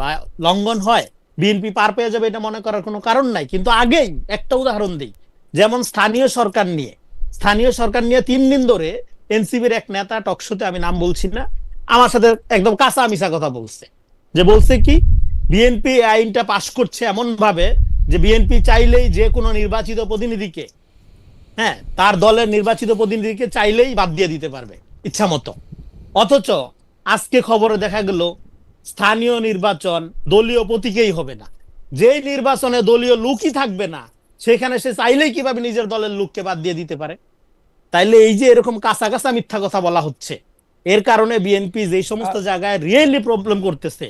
বা লঙ্ঘন হয় বিএনপি পার পেয়ে যাবে এটা মনে করার কোনো কারণ নাই। কিন্তু আগেই একটা উদাহরণ দিই, যেমন স্থানীয় সরকার নিয়ে 3 দিন ধরে এনসিপির এক নেতা টকশোতে, আমি নাম বলছি না, আমার সাথে একদম কাঁচা মিশা কথা বলছে। যে বলছে কি, বিএনপি আইনটা পাশ করছে এমন ভাবে যে বিএনপি চাইলেই যে কোনো নির্বাচিত প্রতিনিধিকে, হ্যাঁ, তার দলের নির্বাচিত প্রতিনিধিকে চাইলেই বাদ দিয়ে দিতে পারবে ইচ্ছা মতো। অথচ আজকে খবরে দেখা গেল স্থানীয় নির্বাচন দলীয় প্রতীকেই হবে না, যেই নির্বাচনে দলীয় লোকই থাকবে না সেখানে সে চাইলেই কিভাবে নিজের দলের লোককে বাদ দিয়ে দিতে পারে? তাইলে এই যে এরকম কাঁচা কাঁচা মিথ্যা কথা বলা হচ্ছে, এর কারণে বিএনপি যে সমস্ত জায়গায় রিয়েলি প্রবলেম করতেছে,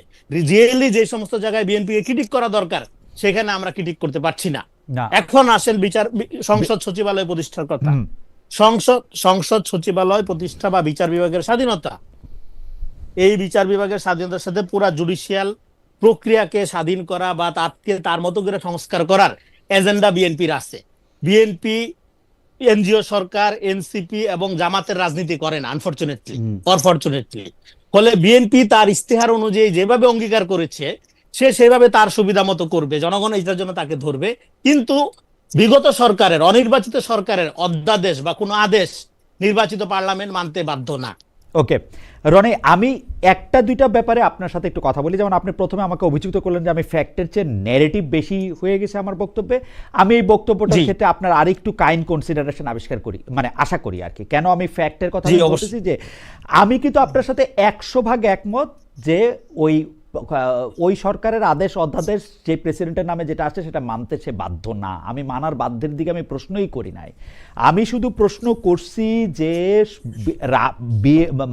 রিয়েলি যে সমস্ত জায়গায় বিএনপি কে ক্রিটিক করা দরকার সেখানে আমরা ক্রিটিক করতে পারছি না। এখন আসেন সংসদ সচিবালয় প্রতিষ্ঠার কথা। সংসদ সচিবালয় প্রতিষ্ঠা বা বিচার বিভাগের স্বাধীনতা, এই বিচার বিভাগের স্বাধীনতার সাথে পুরা জুডিশিয়াল প্রক্রিয়াকে স্বাধীন করা বা তার মতো করে সংস্কার করার এজেন্ডা বিএনপির আছে। বিএনপি এনজিও সরকার, এনসিপি এবং জামাতের রাজনীতি করে না, আনফরচুনেটলি অরফরচুনেটলি। ফলে বিএনপি তার ইস্তেহার অনুযায়ী যেভাবে অঙ্গীকার করেছে সে সেভাবে তার সুবিধা মতো করবে, জনগণ এটার জন্য তাকে ধরবে। কিন্তু বিগত সরকারের, অনির্বাচিত সরকারের অধ্যাদেশ বা কোনো আদেশ নির্বাচিত পার্লামেন্ট মানতে বাধ্য না। ওকে রনি, আমি একটা দুইটা ব্যাপারে আপনার সাথে একটু কথা বলি। যেমন আপনি প্রথমে আমাকে অভিযুক্ত করলেন যে আমি ফ্যাক্টের চেয়ে ন্যারেটিভ বেশি হয়ে গেছে আমার বক্তব্যে। আমি এই বক্তব্যটার ক্ষেত্রে আপনার আরেকটু কাইন্ড কনসিডারেশন আবিষ্কার করি, মানে আশা করি আর কি। কেন আমি ফ্যাক্টের কথা বলতেছি, যে আমি কিন্তু আপনার সাথে 100% একমত যে ওই সরকারের আদেশ অধ্যাদেশ যে প্রেসিডেন্টের নামে যেটা আসছে সেটা মানতে সে বাধ্য না। আমি মানার বাধ্যের দিকে আমি প্রশ্নই করি নাই। আমি শুধু প্রশ্ন করছি যে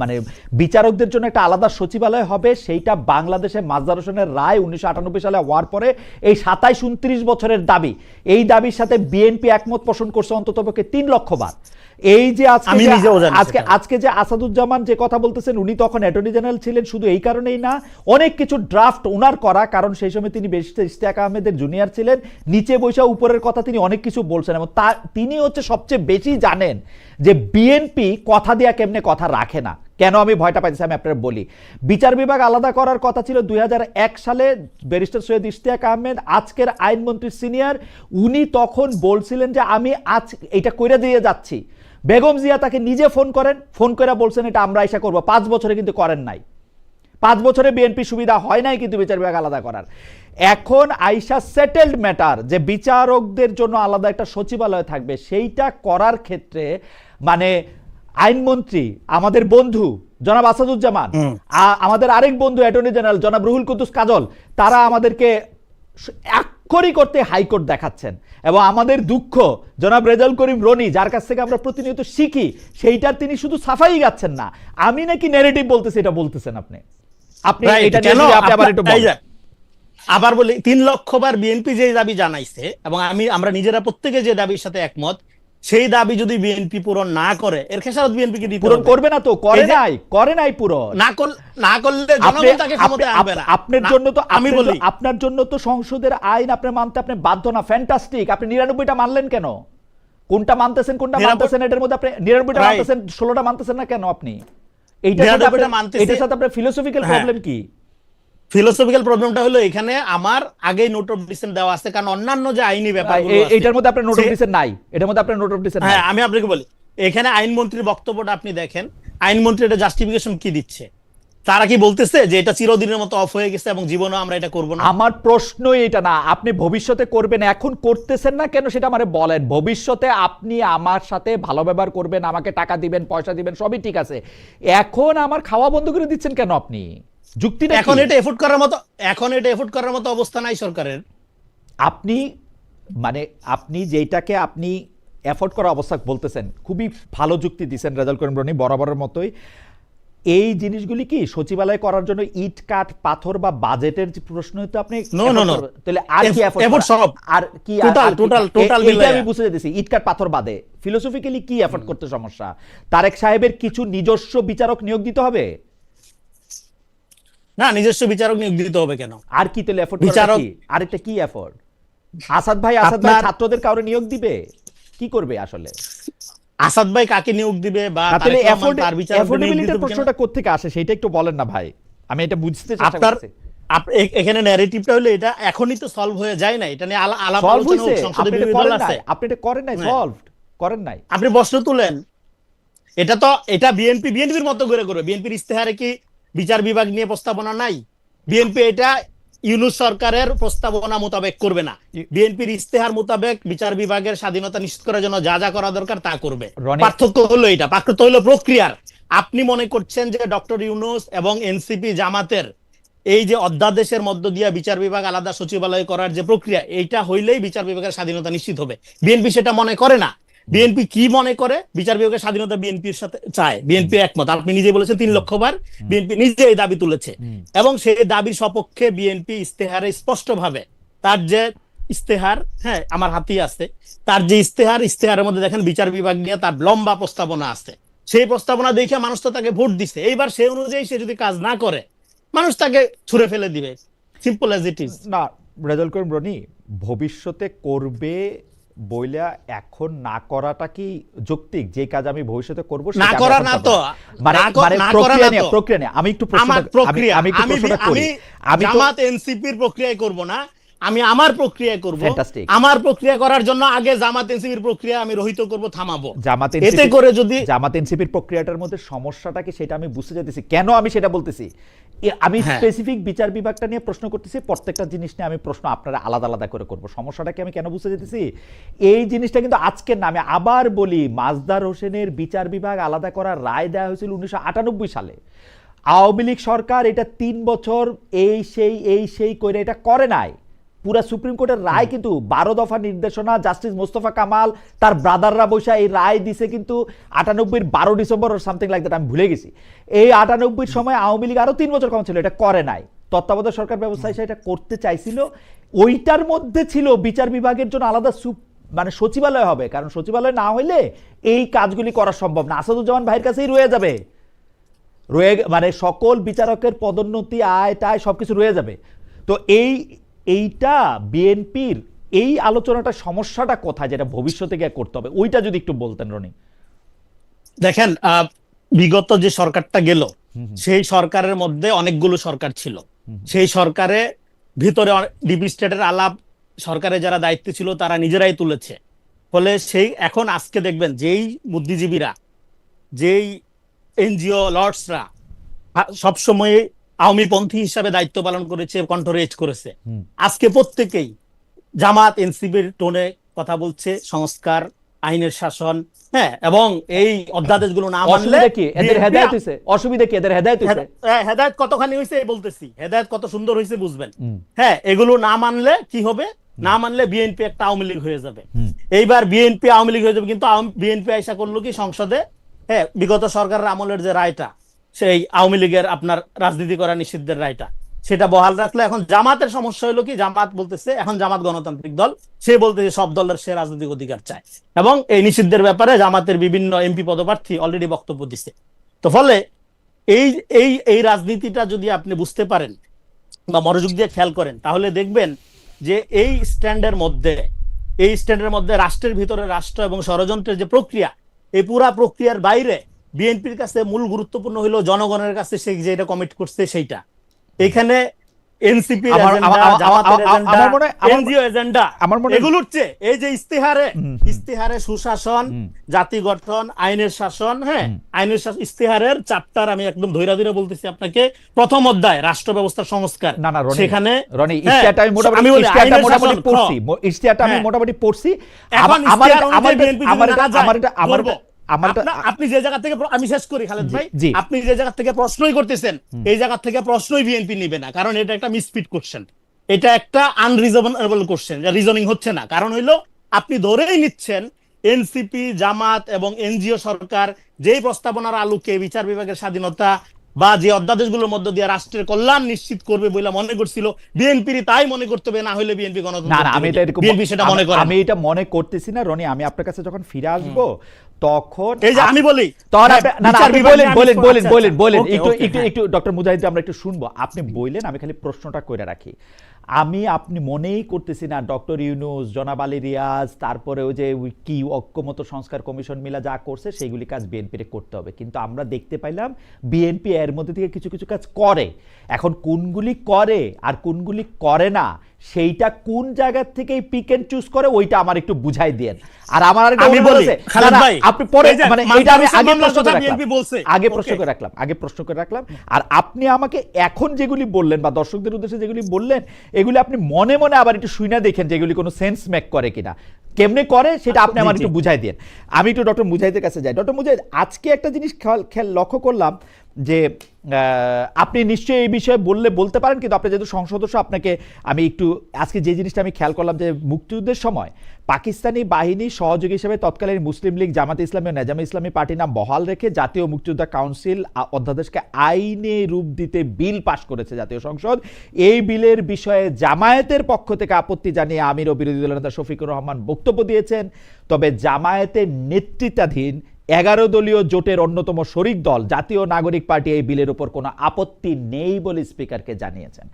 মানে বিচারকদের জন্য একটা আলাদা সচিবালয় হবে, সেইটা বাংলাদেশে মাজহার হোসেনের রায় 1998 সালে হওয়ার পরে এই 27-29 বছরের দাবি, এই দাবির সাথে বিএনপি একমত পোষণ করছে অন্ততপক্ষে 3 লক্ষ বার। এই যে আজকে যে আসাদুজ্জামান যে কথা বলতেছেন, উনি তখন অ্যাটর্নি জেনারেল ছিলেন, শুধু এই কারণেই না, অনেক কিছু ড্রাফট উনার করা, কারণ সেই সময় তিনি ব্যারিস্টার ইশতিয়াক আহমেদের জুনিয়র ছিলেন, নিচে বসে উপরের কথা তিনি অনেক কিছু বলছেন, এবং তিনি হচ্ছে সবচেয়ে বেশি জানেন যে বিএনপি কথা দিয়া কেমনে কথা রাখে না। কেন আমি ভয়টা পাইতেছি আমি আপনার বলি। বিচার বিভাগ আলাদা করার কথা ছিল 2001 সালে, ব্যারিস্টার সৈয়দ ইশতিয়াক আহমেদ আজকের আইনমন্ত্রী সিনিয়র, উনি তখন বলছিলেন যে আমি আজ এটা কইরা দিয়ে যাচ্ছি। বেগম জিয়া তাকে নিজে ফোন করে বলছেন এটা আমরা আশা করবো। 5 বছরে কিন্তু করেন নাই, 5 বছরে বিএনপি সুবিধা হয় নাই কিন্তু বিচার বিভাগ আলাদা করার। এখন আইসা সেটেলড ম্যাটার যে বিচারকদের জন্য আলাদা একটা সচিবালয় থাকবে, সেইটা করার ক্ষেত্রে মানে আইনমন্ত্রী আমাদের বন্ধু জনাব আসাদুজ্জামান, আমাদের আরেক বন্ধু অ্যাটর্নি জেনারেল জনাব রুহুল কুদ্দুস কাজল, তারা আমাদেরকে আক্ষরিক করতে হাইকোর্ট দেখাচ্ছেন। এবং আমাদের দুঃখ জনাব রেজাউল করিম রনি, যার কাছ থেকে আমরা প্রতিনিয়ত শিখি, সেইটার তিনি শুধু সাফাই গাচ্ছেন না, আমি নাকি ন্যারেটিভ বলতেছি এটা বলতেছেন আপনি। আবার বলি, 3 লক্ষ বার বিএনপি যে দাবি জানাইছে এবং আমরা নিজেরা প্রত্যেকে যে দাবির সাথে একমত, সেই দাবি যদি বিএনপি পূরণ না করে এর খেসারত বিএনপি কে দিতে পূরণ করবে না। তো করে নাই পূরণ না করলে জনগণ তাকে ক্ষমতায় আনবে না। আপনার জন্য তো আমি বলি, আপনার জন্য তো সংসদের আইন আপনি মানতে আপনি বাধ্য না। ফ্যান্টাস্টিক, আপনি 99টা মানলেন কেন? কোনটা মানতেছেন কোনটা মানতেছেন এটার মধ্যে আপনি 99টা মানতেছেন, 16টা মানতেছেন না কেন আপনি? এইটার সাথে আপনার ফিলোসফিক্যাল প্রবলেম কি? ফিলোসফিক্যাল প্রবলেমটা হলো এখানে আমার আগেই নোট অফ ডিসেন্ট দেওয়া আছে, কারণ অন্যান্য যে আইনি ব্যাপারগুলো আছে এটার মধ্যে আপনার নোট অফ ডিসেন্ট নাই, এটার মধ্যে আপনার নোট অফ ডিসেন্ট নাই। হ্যাঁ, আমি আপনাকে বলি, এখানে আইনমন্ত্রীর বক্তব্যটা আপনি দেখেন, আইনমন্ত্রী এটা জাস্টিফিকেশন কি দিচ্ছে? তারা কি বলতেছে যে এটা চিরদিনের মতো অফ হয়ে গেছে এবং জীবনে আমরা এটা করব না? আমার প্রশ্ন এটা না, আপনি ভবিষ্যতে করবেন, এখন করতেছেন না কেন সেটা আমারে বলেন। ভবিষ্যতে আপনি আমার সাথে ভালো ব্যবহার করবেন, আমাকে টাকা দিবেন, পয়সা দিবেন, সবই ঠিক আছে। এখন আমার খাওয়া বন্ধ করে দিচ্ছেন কেন আপনি? যুক্তিটা এখন এটা এফোর্ড করার মতো অবস্থা নাই সরকারের। আপনি যেটাকে আপনি এফোর্ড করার অবস্থা বলতেছেন, খুবই ভালো যুক্তি দিচ্ছেন রেজাউল করিম রনি, বরাবরের মতোই। এই জিনিসগুলি কি সচিবালয় করার জন্য ইট কাঠ পাথর বা বাজেটের প্রশ্ন হতো? আপনি তাহলে আর কি এফোর্ট, আর কি টোটাল আমি বুঝতে যেতেছি ইট কাঠ পাথর বাদে ফিলোসফিক্যালি কি এফোর্ট করতে সমস্যা? তারেক সাহেবের কিছু নিজস্ব বিচারক নিয়োগ দিতে হবে না? নিজস্ব বিচারক নিয়োগ দিতে হবে কেন? আর কি তাহলে এফোর্ট? বিচারক আরেকটা কি এফোর্ট? আসাদ ভাই ছাত্রদের কাউরে নিয়োগ দিবে? কি করবে আসলে আসাদ ভাই? কাকে নিয়োগ দিবে বা তাহলে এফোর্ডেবিলিটির প্রশ্নটা কোত্থেকে আসে সেটা একটু বলেন না ভাই, আমি এটা বুঝতে চেষ্টা করছি। এখানে ন্যারেটিভটা হলো এটা এখনই তো সলভ হয়ে যায় না, এটা নিয়ে আলাপ সলভ আলোচনা হইছে, হোক, সংসদে আপনি এটা বিরোধী দল করেন আছে, নাই, আপনি এটা করেন নাই, হ্যাঁ। সলভ করেন নাই। আপনি প্রশ্ন তুলেন, এটা বিএনপির মতো করে করবে। বিএনপির ইস্তেহারে কি বিচার বিভাগ নিয়ে প্রস্তাবনা নাই? বিএনপি এটা ইউনূস সরকারের প্রস্তাবনা মোতাবেক করবে না, বিএনপির ইস্তেহার মোতাবেক বিচার বিভাগের স্বাধীনতা নিশ্চিত করার জন্য যা যা করা দরকার তা করবে। রনি- পার্থক্য হলো এটা, পার্থক্য হলো প্রক্রিয়ার। আপনি মনে করছেন যে ডক্টর ইউনূস এবং এনসিপি জামাতের এই যে অধ্যাদেশের মধ্য দিয়ে বিচার বিভাগ আলাদা সচিবালয় করার যে প্রক্রিয়া, এইটা হইলেই বিচার বিভাগের স্বাধীনতা নিশ্চিত হবে। বিএনপি সেটা মনে করে না। বিএনপি কি মনে করে? বিচার বিভাগের স্বাধীনতা বিএনপির সাথে চায়, বিএনপি একমত। আপনি নিজে বলেছেন 3 লক্ষ বার বিএনপি নিজে এই দাবি তুলেছে, এবং সেই দাবির সপক্ষে বিএনপি ইস্তেহারে স্পষ্টভাবে তার যে ইস্তেহার, হ্যাঁ আমার হাতেই আছে, তার যে ইস্তেহারের মধ্যে দেখেন বিচার বিভাগ নিয়ে তার লম্বা প্রস্তাবনা আছে। সেই প্রস্তাবনা দেখে মানুষ তো তাকে ভোট দিছে, এইবার সেই অনুযায়ী সে যদি কাজ না করে মানুষ তাকে ছুঁড়ে ফেলে দিবে, সিম্পল অ্যাজ ইট ইজ। না রেজাল্ট করিম রনি, ভবিষ্যতে করবে বইলা এখন না করাটা কি যৌক্তিক? যে কাজ আমি ভবিষ্যতে করব সেটা না আমি করা এখন না করব তো, মানে না মানে করা প্রক্রিয়া না নিয়ে তো। প্রক্রিয়া নিয়ে আমি একটু আমার প্রশ্নটা প্রক্রিয়া, আমি একটু প্রশ্নটা করি। আমি তো জামাত এনসিপির প্রক্রিয়ায় করব না, আমি আমার প্রক্রিয়ায় করব। Fantastic. আমার প্রক্রিয়া করার জন্য আগে জামাত এনসিপির প্রক্রিয়া আমি রহিত করব, থামাবো। জামাত এতে করে যদি জামাত এনসিপির প্রক্রিয়াটার মধ্যে সমস্যাটা কি সেটা আমি বুঝতে চাইতেছি, কেন আমি সেটা বলতেছি। আমি হ্যাঁ। স্পেসিফিক বিচার বিভাগটা নিয়ে প্রশ্ন করতেছি, প্রত্যেকটা জিনিস নিয়ে আমি প্রশ্ন আপনারা আলাদা আলাদা করে করব। সমস্যাটাকে আমি কেন বুঝতে চাইতেছি, এই জিনিসটা কিন্তু আজকের নামে আবার বলি, মাজদার হোসেনের বিচার বিভাগ আলাদা করার রায় দেওয়া হয়েছিল 1998 সালে। আওয়ামী লীগ সরকার এটা 3 বছর এই সেই করে এটা করে নাই। পুরা সুপ্রিম কোর্টের রায় কিন্তু 12 দফা নির্দেশনা, জাস্টিস মোস্তফা কামাল তার ব্রাদাররা বসে এই রায় দিছে কিন্তু 98 12 December or something like that, আমি ভুলে গেছি। এই 98 সময় আওয়ামী লীগ আরো 3 বছর কম ছিল, এটা করে নাই। তত্ত্বাবধায়ক সরকার ব্যবস্থা হিসেবে এটা করতে চাইছিল। ওইটার মধ্যে ছিল বিচার বিভাগের জন্য আলাদা মানে সচিবালয় হবে, কারণ সচিবালয় না হইলে এই কাজগুলি করা সম্ভব না। আসাদুজ্জামান ভাইয়ের কাছেই রয়ে যাবে, মানে সকল বিচারকের পদোন্নতি আয় টায় সবকিছু রয়ে যাবে। তো এইটা বিএনপির এই আলোচনাটা সমস্যাটা কোথায়, যেটা ভবিষ্যতে গিয়ে করতে হবে, ওইটা যদি একটু বলতেন রনি। দেখেন, বিগত যে সরকারটা গেল সেই সরকারের মধ্যে অনেকগুলো সরকার ছিল, সেই সরকারে ভিতরে ডিপ স্টেটের আলাপ সরকারে যারা দায়িত্বে ছিল তারা নিজেরাই তুলেছে। ফলে সেই এখন আজকে দেখবেন যেই বুদ্ধিজীবীরা, যেই এনজিও লর্ডসরা সবসময় আওয়ামী পন্থী হিসাবে দায়িত্ব পালন করেছে, কণ্ঠ রেজ করেছে, আজকে প্রত্যেকেই জামাত এনসিপির টোনে কথা বলছে, সংস্কার, আইনের শাসন, হ্যাঁ, এবং এই অধ্যাদেশগুলো না মানলে কি এদের হেদায়েত হইছে, অসুবিধা কি এদের হেদায়েত হইছে, হেদায়েত কতখানি হয়েছে বলতেছি, হেদায়েত কত সুন্দর হয়েছে বুঝবেন। হ্যাঁ, এগুলো না মানলে কি হবে? না মানলে বিএনপি একটা আওয়ামী লীগ হয়ে যাবে। এইবার বিএনপি আওয়ামী লীগ হয়ে যাবে, কিন্তু বিএনপি আইসা করলো কি সংসদে, হ্যাঁ, বিগত সরকারের আমলের যে রায়টা, সেই আওয়ামী লীগের আপনার রাজনীতি করা নিষিদ্ধের রায়টা, সেটা বহাল রাখলে। এখন জামাতের সমস্যা হলো কি, জামাত বলতেছে, এখন জামাত গণতান্ত্রিক দল, সে বলতেছে সব দলের সে রাজনৈতিক অধিকার চায়, এবং এই নিষিদ্ধের ব্যাপারে জামাতের বিভিন্ন এমপি পদপ্রার্থী অলরেডি বক্তব্য দিচ্ছে। তো ফলে এই এই এই রাজনীতিটা যদি আপনি বুঝতে পারেন বা মনোযোগ দিয়ে খেয়াল করেন, তাহলে দেখবেন যে এই স্ট্যান্ডের মধ্যে রাষ্ট্রের ভিতরে রাষ্ট্র এবং ষড়যন্ত্রের যে প্রক্রিয়া, এই পুরা প্রক্রিয়ার বাইরে বিএনপির কাছে মূল গুরুত্বপূর্ণ হলো জনগণের কাছে সে যেটা কমিট করছে সেইটা। এখানে এনসিপি এগুলোর চেয়ে এই যে ইস্তেহারে সুশাসন, জাতি গঠন, আইনের শাসন, হ্যাঁ, আইনের ইস্তেহারের চ্যাপ্টার আমি একদম ধৈর্য ধরে বলতেছি আপনাকে, প্রথম অধ্যায় রাষ্ট্র ব্যবস্থার সংস্কার, সেখানে ইশতিয়ারটা আমি মোটামুটি পড়ছি। আপনি যে জায়গা থেকে, আমি শেষ করি খালেদ ভাই, আপনি যে জায়গা থেকে প্রশ্নই করতেছেন এই জায়গা থেকে প্রশ্নই বিএনপি নিবে না, কারণ এটা একটা মিসফিট কোশ্চেন, এটা একটা আনরিজনেবল কোশ্চেন, রিজনিং হচ্ছে না। কারণ হইলো আপনি ধরেই নিচ্ছেন এনসিপি, জামাত এবং এনজিও সরকার যেই প্রস্তাবনার আলোকে বিচার বিভাগের স্বাধীনতা বা যে অধ্যাদেশগুলোর মধ্য দিয়ে রাষ্ট্রের কল্যাণ নিশ্চিত করবে বলে মনে করছিল, বিএনপি তাই মনে করতে হবে, না হলে বিএনপি গণতন্ত্র, না আমি বিএনপি সেটা মনে করে। আমি এটা মনে করতেছি না রনি। আমি আপনার কাছে যখন ফিরে আসবো তখন এই যে আমি বলি তখন হ্যাঁ, না বিচার আপনি বিভাগে বলেন আমি- বলেন আচ্ছা, বলেন আচ্ছা, বলেন ওকে, একটু ওকে, একটু হ্যাঁ। একটু ডক্টর মুজাহিদ আমরা একটু শুনবো, আপনি বললেন, আমি খালি প্রশ্নটা করে রাখি। আপনি মনেই করতেছি না ডক্টর ইউনূস, জনাব আলী রিয়াজ, তারপরে ওই যে ওই কি ঐক্যমত্য সংস্কার কমিশন মিলা যা করছে সেইগুলি কাজ বিএনপির করতে হবে, কিন্তু আমরা দেখতে পাইলাম বিএনপি এর মধ্যে থেকে কিছু কিছু কাজ করে। এখন কোনগুলি করে আর কোনগুলি করে না সেইটা কোন জায়গা থেকে পিক এন্ড চুজ করে ওইটা আমার একটু বুঝাই দেন। আর আমার আরেকটা আমি অনুরোধ বলি, আছে, খালেদ না, না, ভাই, আপনি পরে এই যে মানে মানসুর এটা আমি হোসেন আগে মামলার প্রশ্ন কথা করে BNP রাখলাম, বলছে। আগে প্রশ্ন ওকে। করে রাখলাম, আগে প্রশ্ন করে রাখলাম। আর আপনি আমাকে এখন যেগুলি বললেন বা দর্শকদের উদ্দেশ্যে যেগুলি বললেন, এগুলি আপনি মনে মনে আবার একটু শুনে দেখেন যে এগুলি কোনো সেন্স মেক করে কিনা, কেমনে করে সেটা আপনি আমার জি, জি। একটু বুঝাই দেন। আমি একটু ডক্টর মুজাহিদের কাছে যাই। ডক্টর মুজাহিদ, আজকে একটা জিনিস খেয়াল লক্ষ্য করলাম যে আপনি নিশ্চয়ই এই বিষয়ে বলতে পারেন, কিন্তু আপনি যেহেতু সংসদ সদস্য, আপনাকে আমি একটু আজকে যে জিনিসটা আমি খেয়াল করলাম যে মুক্তিযুদ্ধের সময় পাকিস্তানি বাহিনী সহযোগী হিসেবে তৎকালীন মুসলিম লীগ, জামাতে ইসলামী ও নেজামে ইসলামী পার্টির নাম বহাল রেখে জাতীয় মুক্তিযোদ্ধা কাউন্সিল অধ্যাদেশকে আইনে রূপ দিতে বিল পাশ করেছে জাতীয় সংসদ। এই বিলের বিষয়ে জামায়াতের পক্ষ থেকে আপত্তি জানিয়ে আমির ও বিরোধী দলের নেতা শফিকুর রহমান বক্তব্য দিয়েছেন। তবে জামায়াতের নেতৃত্বাধীন 11 দলীয় জোটের অন্যতম শরিক দল জাতীয় নাগরিক পার্টি এই বিলের উপর কোনো আপত্তি নেই বলে স্পিকারকে জানিয়েছেন।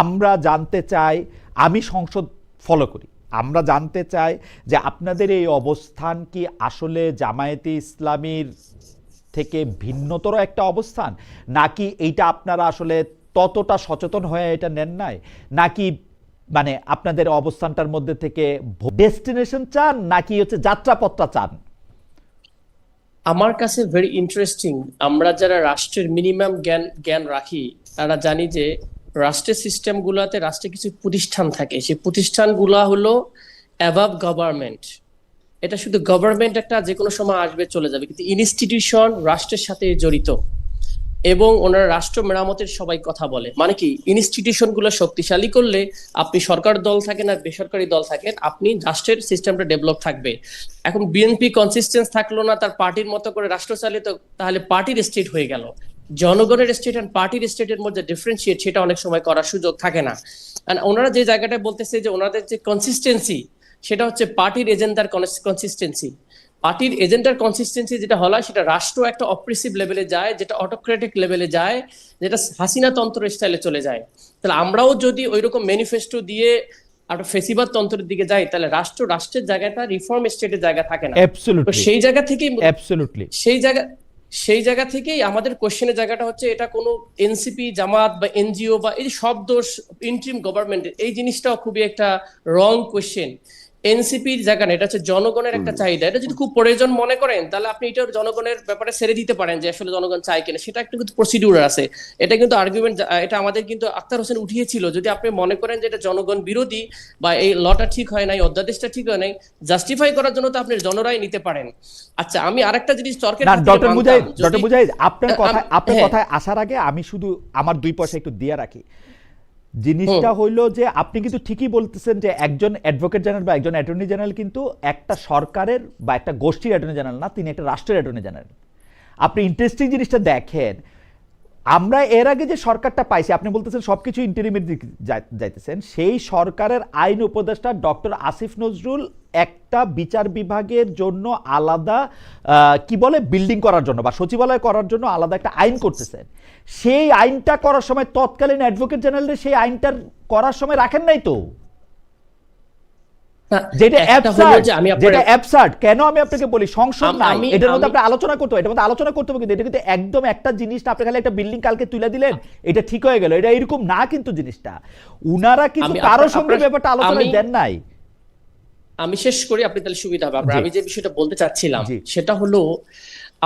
আমরা জানতে চাই, আমি সংসদ ফলো করি, আমরা জানতে চাই যে আপনাদের এই অবস্থান কি আসলে জামায়াতে ইসলামীর থেকে ভিন্নতর একটা অবস্থান, নাকি এইটা আপনারা আসলে ততটা সচেতন হয়ে এটা নেন নাই, নাকি মানে আপনাদের অবস্থানটার মধ্যে থেকে ডেস্টিনেশন চান, নাকি হচ্ছে যাত্রাপথটা চান? আমার কাছে ভেরি ইন্টারেস্টিং, আমরা যারা রাষ্ট্রের মিনিমাম জ্ঞান রাখি তারা জানি যে রাষ্ট্রের সিস্টেমগুলোতে রাষ্ট্রে কিছু প্রতিষ্ঠান থাকে, সেই প্রতিষ্ঠানগুলো হলো অ্যাবাভ গভর্নমেন্ট। এটা শুধু গভর্নমেন্ট একটা যে কোনো সময় আসবে চলে যাবে, কিন্তু ইনস্টিটিউশন রাষ্ট্রের সাথে জড়িত এবং ওনারা রাষ্ট্র মেরামতের সবাই কথা বলে। মানে কি, ইনস্টিটিউশন গুলো শক্তিশালী করলে আপনি সরকার দল থাকেন আর বেসরকারি দল থাকেন, আপনি রাষ্ট্রের সিস্টেমটা ডেভেলপ থাকবে। এখন বিএনপি কনসিস্টেন্স থাকলো না, তার পার্টির মতো করে রাষ্ট্র চালিত, তাহলে পার্টির স্টেট হয়ে গেল। জনগণের স্টেট আর পার্টির স্টেটের মধ্যে ডিফারেন্সিয়েট সেটা অনেক সময় করার সুযোগ থাকে না। আর ওনারা যে জায়গাটা বলতেছে যে ওনাদের যে কনসিস্টেন্সি, সেটা হচ্ছে পার্টির এজেন্ডার কনসিস্টেন্সি। পার্টির এজেন্ডার কনসিস্টেন্সি যেটা হলো, সেটা রাষ্ট্র একটা অপ্রেসিভ লেভেলে যায়, যেটা অটোক্রেটিক লেভেলে যায়, যেটা হাসিনা তন্ত্র স্টাইলে চলে যায়। তাহলে আমরাও যদি ওইরকম ম্যানিফেস্টো দিয়ে একটা ফেসিবাদ তন্ত্রের দিকে যাই, তাহলে রাষ্ট্রের জায়গাটা রিফর্ম স্টেটের জায়গা থাকে না। তো অ্যাবসলিউটলি, সেই জায়গা থেকেই অ্যাবসলিউটলি সেই জায়গা থেকেই আমাদের কোশ্চেনের জায়গাটা হচ্ছে, এটা কোনো এনসিপি, জামাত বা এনজিও বা এই যে সব দোষ ইন্টারিম গভর্নমেন্টের, এই জিনিসটাও খুবই একটা রং কোশ্চেন। এনসিপির জায়গা না, এটা হচ্ছে জনগণের একটা চাহিদা। এটা যদি খুব প্রয়োজন মনে করেন, তাহলে আপনি এটা জনগণের ব্যাপারে ছেড়ে দিতে পারেন যে আসলে জনগণ চায় কিনা, সেটা একটা কিন্তু প্রসিডিউর আছে। এটা কিন্তু আর্গুমেন্ট, এটা আমাদের কিন্তু আক্তার হোসেন উঠিয়েছিল। যদি আপনি মনে করেন যে এটা জনগণ বিরোধী বা এই লটা ঠিক হয় নাই, অধ্যাদেশটা ঠিক হয় নাই, জাস্টিফাই করার জন্য তো আপনি জনরাই নিতে পারেন। আচ্ছা, আমি আরেকটা জিনিস তর্কের না, খাতিরে ডক্টর মানতাম, মুজাহিদ আপনার হ্যাঁ। কথায় আসার আগে আমি শুধু আমার 2 পয়সা একটু দিয়ে রাখি। জিনিসটা হইলো যে আপনি কিন্তু ঠিকই বলতেছেন যে একজন অ্যাডভোকেট জেনারেল বা একজন অ্যাটর্নি জেনারেল কিন্তু একটা সরকারের বা একটা গোষ্ঠীর অ্যাটর্নি জেনারেল না, তিনি একটা রাষ্ট্রের অ্যাটর্নি জেনারেল। আপনি ইন্টারেস্টিং জিনিসটা দেখেন, আমরা এর আগে যে সরকারটা পাইছি, আপনি বলতেছেন সবকিছু ইন্টারিমের দিকে যাইতেছেন, সেই সরকারের আইন উপদেষ্টা ডক্টর আসিফ নজরুল একটা বিচার বিভাগের জন্য আলাদা কি বলে বিল্ডিং করার জন্য বা সচিবালয় করার জন্য আলাদা একটা আইন করতেছেন। সেই আইনটা করার সময় তৎকালীন অ্যাডভোকেট জেনারেল সেই আইনটার করার সময় রাখেন নাই তো, যেটা অ্যাবসার্ড। কেন আমি আপনাকে বলি, সংসদ নাই, এটার মধ্যে আপনি আলোচনা করতে হবে, এটার মধ্যে আলোচনা করতে হবে, কিন্তু এটা কিন্তু একদম একটা জিনিস না, আপনি খালি একটা বিল্ডিং কালকে তুলে দিলেন এটা ঠিক হয়ে গেল, এটা এরকম না কিন্তু জিনিসটা। উনারা কিন্তু কারোর সঙ্গে ব্যাপারটা আলোচনায় দেন নাই। আমি শেষ করি, আপনি তাহলে সুবিধা হবে। আমি যে বিষয়টা বলতে চাচ্ছিলাম সেটা হলো,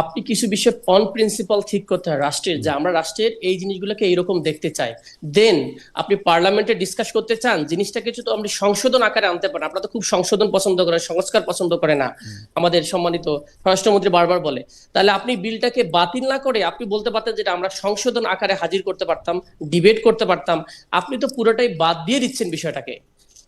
আপনি কিছু বিষয় অন প্রিন্সিপাল ঠিক করতে হয় রাষ্ট্রের, যে আমরা রাষ্ট্রের এই জিনিসগুলোকে এইরকম দেখতে চাই। দেন আপনি পার্লামেন্টে ডিসকাস করতে চান, জিনিসটা কিছু তো আপনি সংশোধন আকারে আনতে পারেন। আপনারা তো খুব সংশোধন পছন্দ করে, সংস্কার পছন্দ করে না, আমাদের সম্মানিত স্বরাষ্ট্রমন্ত্রী বারবার বলে। তাহলে আপনি বিলটাকে বাতিল না করে আপনি বলতে পারতেন যেটা আমরা সংশোধন আকারে হাজির করতে পারতাম, ডিবেট করতে পারতাম। আপনি তো পুরোটাই বাদ দিয়ে দিচ্ছেন বিষয়টাকে।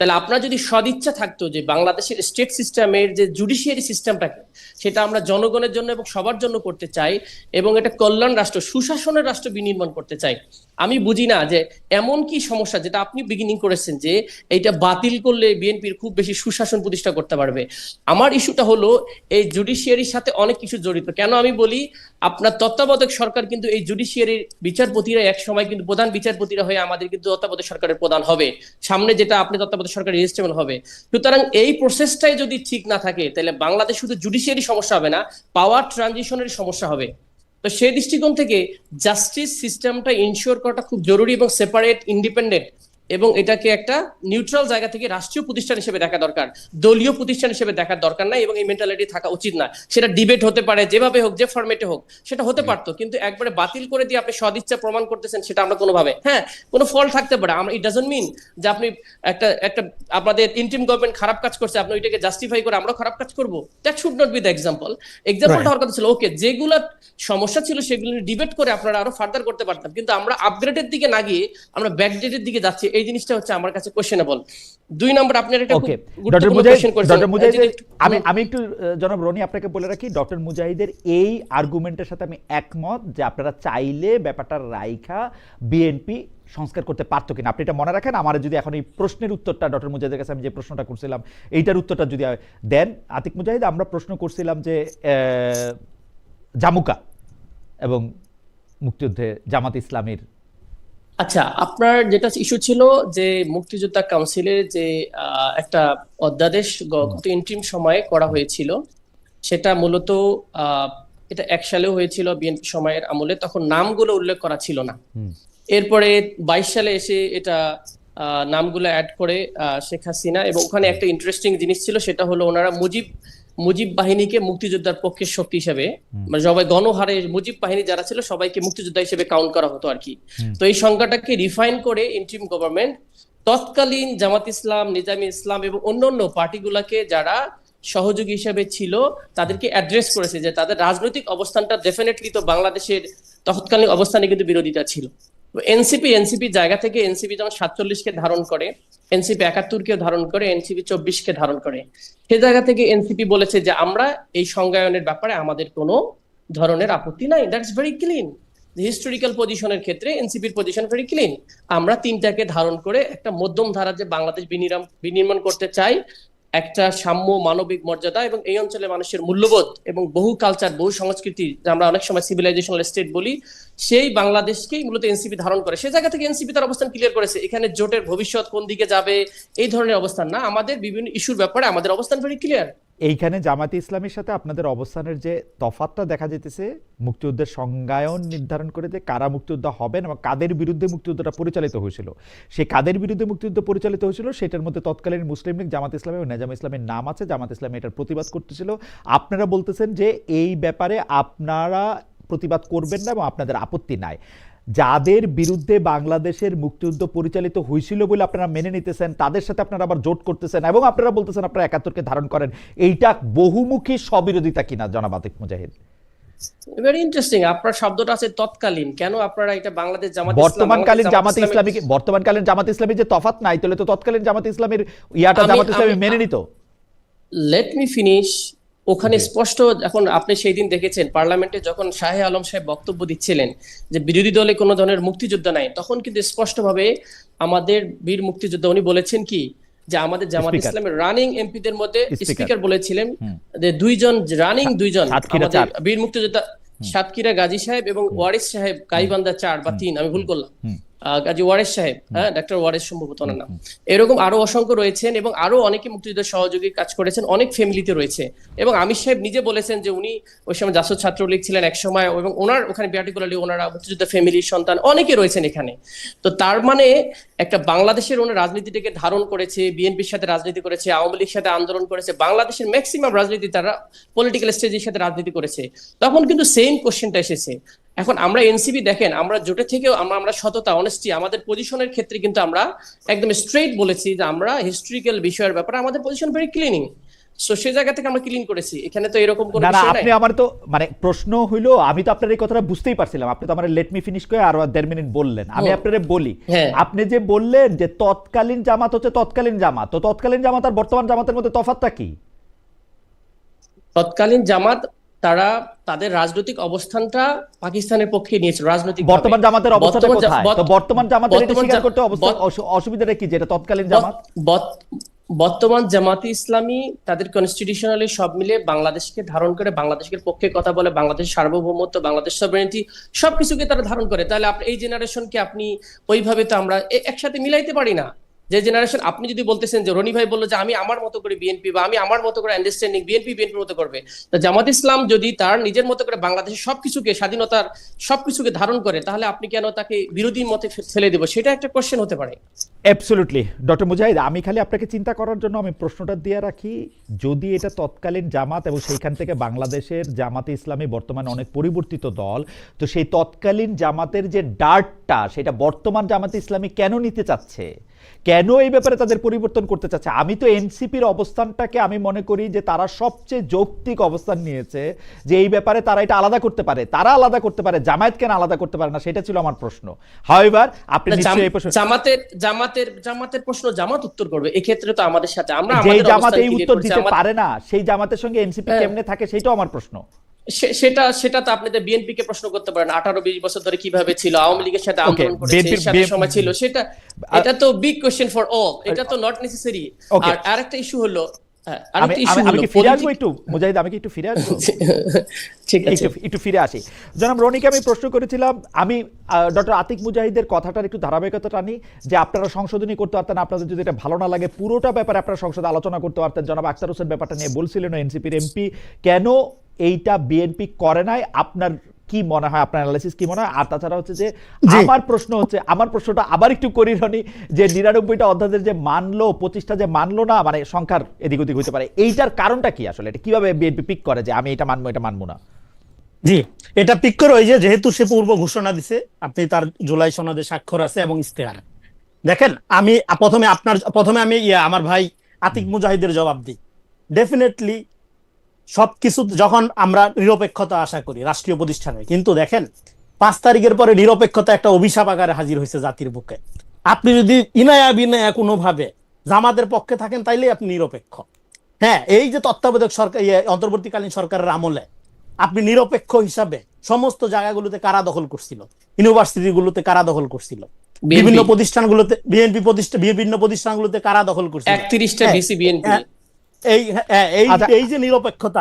তাহলে আপনার যদি সদিচ্ছা থাকতো যে বাংলাদেশের স্টেট সিস্টেমের যে জুডিশিয়ারি সিস্টেমটাকে সেটা আমরা জনগণের জন্য এবং সবার জন্য করতে চাই এবং এটা কল্যাণ রাষ্ট্র, সুশাসনের রাষ্ট্র বিনির্মাণ করতে চাই, আমি বুঝি না যে এমন কি সমস্যা যেটা আপনি বিগিনিং করেছেন যে এইটা বাতিল করলে বিএনপির খুব বেশি সুশাসন প্রতিষ্ঠা করতে পারবে। আমার ইস্যুটা হলো এই জুডিশিয়ারির সাথে অনেক কিছু জড়িত। কেন আমি বলি, আপনার তত্ত্বাবধায়ক সরকার কিন্তু এই জুডিশিয়ারির বিচারপতিরা এক সময় কিন্তু প্রধান বিচারপতিরা হয়ে আমাদের কিন্তু তত্ত্বাবধায়ক সরকারের প্রধান হবে, সামনে যেটা আপনি তত্ত্বাবধায়ক সরকার রেজিস্ট্রেবল হবে। সুতরাং এই প্রসেসটাই যদি ঠিক না থাকে তাহলে বাংলাদেশ শুধু জুডিশিয়ারি সমস্যা হবে না, পাওয়ার ট্রানজিশনের সমস্যা হবে। তো সেই দৃষ্টিকোণ থেকে জাস্টিস সিস্টেমটা ইনশিওর করাটা খুব জরুরি এবং সেপারেট, ইন্ডিপেন্ডেন্ট, এবং এটাকে একটা নিউট্রাল জায়গা থেকে রাষ্ট্রীয় প্রতিষ্ঠান হিসেবে দেখা দরকার, দলীয় প্রতিষ্ঠান হিসেবে দেখার দরকার নাই, এবং এই মেন্টালিটি থাকা উচিত না। সেটা ডিবেট হতে পারে, যেভাবে হোক, যে ফরম্যাটে হোক, সেটা হতে পারতো, কিন্তু একবারে বাতিল করে দিয়ে আপনি সদিচ্ছা প্রমাণ করতেছেন, সেটা আমরা কোনোভাবে, হ্যাঁ কোনো ফল থাকতে পারে, আমরা, ইট ডাজন্ট মিন যে আপনি একটা একটা আপনাদের ইন্টিম গভর্নমেন্ট খারাপ কাজ করছে আপনি ওইটাকে জাস্টিফাই করে আমরা খারাপ কাজ করবো, that should not be the example. এক্সাম্পলটা হওয়ার কথা ছিল ওকে, যেগুলো সমস্যা ছিল সেগুলো ডিবেট করে আপনারা আরো ফার্দার করতে পারতাম, কিন্তু আমরা আপগ্রেডের দিকে না গিয়ে আমরা ব্যাকডেটের দিকে যাচ্ছি, এই জিনিসটা হচ্ছে আমার কাছে কোশ্চেনেবল। 2 নম্বর, আপনার একটা ওকে গুরুত্বপূর্ণ কোশ্চেন করেছেন। ডক্টর মুজাহিদের, আমি একটু জনাব রনি আপনাকে বলে রাখি, ডক্টর মুজাহিদের এই আর্গুমেন্টের সাথে আমি একমত যে আপনারা চাইলে ব্যাপারটা রাইখা বিএনপি সংস্কার করতে পারতো কিনা, আপনি এটা মনে রাখেন। আমার যদি এখন এই প্রশ্নের উত্তরটা ডক্টর মুজাহিদের কাছে আমি যে প্রশ্নটা করছিলাম এইটার উত্তরটা যদি দেন আতিক মুজাহিদ, আমরা প্রশ্ন করছিলাম যে জামুকা এবং মুক্তিযুদ্ধে জামাত ইসলামীর, আচ্ছা, আপনার যেটা ইস্যু ছিল যে মুক্তিযোদ্ধা কাউন্সিলের যে একটা অধ্যাদেশ গত ইন্টারিম সময়ে করা হয়েছিল, সেটা মূলত এটা 1 সালেও হয়েছিল বিএনপি সময়ের আমলে, তখন নামগুলো উল্লেখ করা ছিল না। এরপরে 22 সালে এসে এটা নামগুলো অ্যাড করে শেখ হাসিনা, এবং ওখানে একটা ইন্টারেস্টিং জিনিস ছিল, সেটা হলো ওনারা মুজিব বাহিনীকে মুক্তিযোদ্ধার পক্ষের শক্তি হিসেবে, মানে সবাই গণহারে মুজিব বাহিনী যারা ছিল সবাইকে মুক্তিযোদ্ধা হিসেবে কাউন্ট করা হতো আর কি। তো এই সংখ্যাটাকে রিফাইন করে ইন্টারিম গভর্নমেন্ট তৎকালীন জামাত ইসলাম, নিজামী ইসলাম এবং অন্যান্য পার্টিগুলোকে যারা সহযোগী হিসেবে ছিল তাদেরকে অ্যাড্রেস করেছে যে তাদের রাজনৈতিক অবস্থানটা ডেফিনেটলি তো বাংলাদেশের তৎকালীন অবস্থানে কিন্তু বিরোধিতা ছিল। এনসিপি জায়গা থেকে, এনসিপি যেমন 47-কে ধারণ করে, এনসিপি 71-কে ধারণ করে, এনসিপি 24-কে ধারণ করে, সে জায়গা থেকে এনসিপি বলেছে যে আমরা এই সংজ্ঞায়নের ব্যাপারে আমাদের কোনো ধরনের আপত্তি নাই। That's very clean. হিস্টোরিক্যাল পজিশনের ক্ষেত্রে এনসিপির পজিশন ভেরি ক্লিন। আমরা 3টাকে ধারণ করে একটা মধ্যম ধারা যে বাংলাদেশ বিনির্মাণ করতে চাই, একটা সাম্য, মানবিক মর্যাদা এবং এই অঞ্চলে মানুষের মূল্যবোধ এবং বহু কালচার, বহু সংস্কৃতি, আমরা অনেক সময় সিভিলাইজেশনাল স্টেট বলি, সেই বাংলাদেশকেই মূলত এনসিপি ধারণ করে। সেই জায়গা থেকে এনসিপি তার অবস্থান ক্লিয়ার করেছে। এখানে জোটের ভবিষ্যৎ কোন দিকে যাবে এই ধরনের অবস্থান না, আমাদের বিভিন্ন ইস্যুর ব্যাপারে আমাদের অবস্থান ভেরি ক্লিয়ার। এইখানে জামাতে ইসলামের সাথে আপনাদের অবস্থানের যে তফাৎটা দেখা যেতেছে, মুক্তিযুদ্ধের সংজ্ঞায়ন নির্ধারণ করে যে কারা মুক্তিযোদ্ধা হবেন এবং কাদের বিরুদ্ধে মুক্তিযুদ্ধটা পরিচালিত হয়েছিল, সেই কাদের বিরুদ্ধে মুক্তিযুদ্ধ পরিচালিত হয়েছিল সেটার মধ্যে তৎকালীন মুসলিম লীগ, জামাত ইসলামী এবং নিজাম ইসলামের নাম আছে। জামাত ইসলামী এটার প্রতিবাদ করতেছিল। আপনারা বলতেছেন যে এই ব্যাপারে আপনারা প্রতিবাদ করবেন না এবং আপনাদের আপত্তি নাই। যাদের বিরুদ্ধে বাংলাদেশের মুক্তিযুদ্ধ পরিচালিত হয়েছিল বলে আপনারা মেনে নিতেছেন, তাদের সাথে আপনারা আবার জোট করতেছেন এবং আপনারা বলতেছেন আপনারা 71-কে ধারণ করেন, এইটা বহুমুখী স্ববিরোধিতা কিনা জনাব আতিক মুজাহিদ? ভেরি ইন্টারেস্টিং, আপনার শব্দটা আছে তৎকালীন, কেন আপনারা এটা বাংলাদেশ জামাত বর্তমানকালীন জামাত ইসলামী যে তফাৎ নাই, তাহলে তো তৎকালীন জামাত ইসলামের ইয়াটা জামাত ইসলামী মেনে নিত। Let me finish. ওখানে স্পষ্ট, এখন আপনি সেই দিন দেখেছেন পার্লামেন্টে যখন শাহে আলম সাহেব বক্তব্য দিচ্ছিলেন যে বিরোধী দলে কোনো ধরনের মুক্তিযোদ্ধা নাই, তখন কিন্তু স্পষ্টভাবে আমাদের বীর মুক্তিযোদ্ধা উনি বলেছেন কি যে আমাদের জামাত ইসলামের রানিং এমপিদের মধ্যে স্পিকার বলেছিলেন যে 2জন রানিং, 2জন আমাদের বীর মুক্তিযোদ্ধা, সাতক্ষীরা গাজী সাহেব এবং ওয়ারিস সাহেব, গাইবান্ধা 4 বা 3, আমি ভুল করলাম, গাজী ওয়ারেস সাহেব, হ্যাঁ ডক্টর ওয়ারেস সম্ভবত ওনার নাম, এরকম আরো অসংখ্য রয়েছেন এবং আরো অনেকে মুক্তিযুদ্ধের সহযোগী কাজ করেছেন, অনেক ফ্যামিলিতে রয়েছে। এবং আমির সাহেব নিজে বলেছেন যে উনি ওই সময় জাসদ ছাত্রলীগ ছিলেন এক সময়, এবং ওনার ওখানে পার্টিকুলারলি ওনারা মুক্তিযুদ্ধ ফ্যামিলির সন্তান অনেকে রয়েছেন এখানে। তো তার মানে একটা বাংলাদেশের ওনার রাজনীতিটাকে ধারণ করেছে, বিএনপির সাথে রাজনীতি করেছে, আওয়ামী লীগের সাথে আন্দোলন করেছে, বাংলাদেশের ম্যাক্সিমাম রাজনীতি তারা পলিটিক্যাল স্টেজের সাথে রাজনীতি করেছে, তখন কিন্তু সেম কোশ্চেনটা এসেছে। এখন আমরা এনসিপি দেখেন, আমরা জোটে থেকেও আমরা সততা, অনেস্টি, আমাদের পজিশনের ক্ষেত্রে কিন্তু আমরা একদম স্ট্রেট বলেছি যে আমরা হিস্ট্রিক্যাল বিষয়ের ব্যাপারে আমাদের পজিশন ভেরি ক্লিনিং। সো সেই জায়গা থেকে আমরা ক্লিন করেছি, এখানে তো এরকম কোনো না না, বিষয় নাই। আপনি আমার তো মানে প্রশ্ন হইলো, আমি তো আপনার এই কথাটা বুঝতেই পারছিলাম, আপনি তো আমার লেট মি ফিনিশ করে আরো 1.5 মিনিট বললেন, আমি আপনারে বলি, হ্যাঁ। আপনি যে বললেন যে তৎকালীন জামাত হচ্ছে তৎকালীন জামাত, তো তৎকালীন জামাত আর বর্তমান জামাতের মধ্যে তফাৎটা কি? তৎকালীন জামাত তারা তাদের রাজনৈতিক অবস্থানটা পাকিস্তানের পক্ষে নিয়েছিল রাজনৈতিক। বর্তমান জামাতের অবস্থাটা কোথায়? তো বর্তমান জামাতের এটা স্বীকার করতে অসুবিধাটা কি, যেটা তৎকালীন জামাত? বর্তমান জামাতে ইসলামী তাদের কনস্টিটিউশনালি সব মিলে বাংলাদেশকে ধারণ করে, বাংলাদেশের পক্ষে কথা বলে, বাংলাদেশের সার্বভৌমত্ব, বাংলাদেশ সভরেনিটি সবকিছুকে তারা ধারণ করে। তাহলে আপনি এই জেনারেশনকে আপনি ওইভাবে তো আমরা একসাথে মিলাইতে পারি না। যে জেনারেশন, আপনি যদি বলতেছেন যে রনি ভাই বললো যে আমি আমার মতো করে বিএনপি বা আমি আমার মতো করে আন্ডারস্ট্যান্ডিং বিএনপির মতো করবে, তো জামাত ইসলাম যদি তার নিজের মতো করে বাংলাদেশের সবকিছুকে, স্বাধীনতার সবকিছুকে ধারণ করে, তাহলে আপনি কেন তাকে বিরোধী মতে ফেলে দেবো, সেটা একটা কোশ্চেন হতে পারে। অ্যাবসলিউটলি ডক্টর মুজাহিদ, আমি খালি আপনাকে চিন্তা করার জন্য আমি প্রশ্নটা দিয়ে রাখি, যদি এটা তৎকালীন জামাত এবং সেইখান থেকে বাংলাদেশের জামাতে ইসলামী বর্তমানে অনেক পরিবর্তিত দল, তো সেই তৎকালীন জামাতের যে ডার্টটা সেটা বর্তমান জামাতে ইসলামী কেন নিতে চাচ্ছে, কেন এই ব্যাপারে তাদের পরিবর্তন করতে চাচ্ছে? আমি তো এনসিপির অবস্থানটাকে আমি মনে করি যে তারা সবচেয়ে যৌক্তিক অবস্থান নিয়েছে, যে এই ব্যাপারে তারা এটা আলাদা করতে পারে, তারা আলাদা করতে পারে, জামায়াত কেন আলাদা করতে পারে না, সেটা ছিল আমার প্রশ্ন। হাউএভার আপনি নিশ্চয়ই এই প্রশ্ন, জামাতের প্রশ্ন জামাত উত্তর করবে, এক্ষেত্রে তো আমাদের সাথে আমরা যেই আমাদের জামাত অবস্থান এই clear উত্তর করেছি। দিতে পারে না, সেই জামাতের সঙ্গে এনসিপি কেমনে থাকে, সেটাও আমার প্রশ্ন। সেটা তো আপনি বিএনপি কে প্রশ্ন করতে পারেন, 18-20 বছর ধরে কিভাবে ছিল, আওয়ামী লীগের সাথে আন্দোলন করেছে, এর সাথে সময় ছিল, এটা তো বিগ কোশ্চেন ফর অল, এটা তো নট নেসেসারি। আর আরেকটা ইস্যু হলো, আমি কি ফিরে আসবো একটু মুজাহিদ, আমি কি একটু ফিরে আসবো? ঠিক আছে, একটু ফিরে আসি। জনাব রনিকে আমি প্রশ্ন করেছিলাম, আমি ডক্টর আতিক মুজাহিদের কথাটার একটু ধারাবাহিকতা টানি, যে আপনারা সংশোধনী করতে পারতেন, আপনাদের যদি এটা ভালো না লাগে পুরোটা ব্যাপারে আপনারা সংসদে আলোচনা করতে পারতেন। জনাব আখতার হোসেন ব্যাপারটা নিয়ে বলছিলেন এনসিপির এমপি, কেন এইটা বিএনপি করে নাই, আপনার কি মনে হয়, আপনার অ্যানালাইসিস কি মনে হয়? আর তাছাড়া হচ্ছে যে আমার প্রশ্নটা আবার একটু করি রনি, যে 99টা অধ্যাদেশ যে মানলো, 25টা যে মানলো না, মানে সংখ্যার এদিক ওদিক হতে পারে, এইটার কারণটা কি আসলে? এটা কিভাবে বিএনপি পিক করে যে আমি এটা মানবো এটা মানবো না? জি, এটা পিক করে ওই যে, যেহেতু সে পূর্ব ঘোষণা দিছে, আপনি তার জুলাই সনদে স্বাক্ষর আছে এবং ইস্তেহার। দেখেন, আমি প্রথমে আমি আমার ভাই আতিক মুজাহিদের জবাব দিই। ডেফিনেটলি সবকিছু যখন আমরা নিরপেক্ষতা আশা করি রাষ্ট্রীয় প্রতিষ্ঠানে, কিন্তু দেখেন 5 তারিখের পরে নিরপেক্ষতা একটা অভিশাপ আকারে হাজির হয়েছে জাতির বুকে। আপনি যদি ইনায়া বিনায়া কোনোভাবে জামাতের পক্ষে থাকেন, তাইলে আপনি নিরপেক্ষ। হ্যাঁ, এই যে তত্ত্বাবধায়ক সরকার, অন্তর্বর্তীকালীন সরকারের আমলে আপনি নিরপেক্ষ হিসাবে সমস্ত জায়গাগুলোতে কারা দখল করছিল, ইউনিভার্সিটিগুলোতে কারা দখল করছিল, বিভিন্ন প্রতিষ্ঠানগুলোতে বিভিন্ন প্রতিষ্ঠানগুলোতে কারা দখল করছিল, 31টা বিসি বিএনপি। এই যে নিরপেক্ষতা,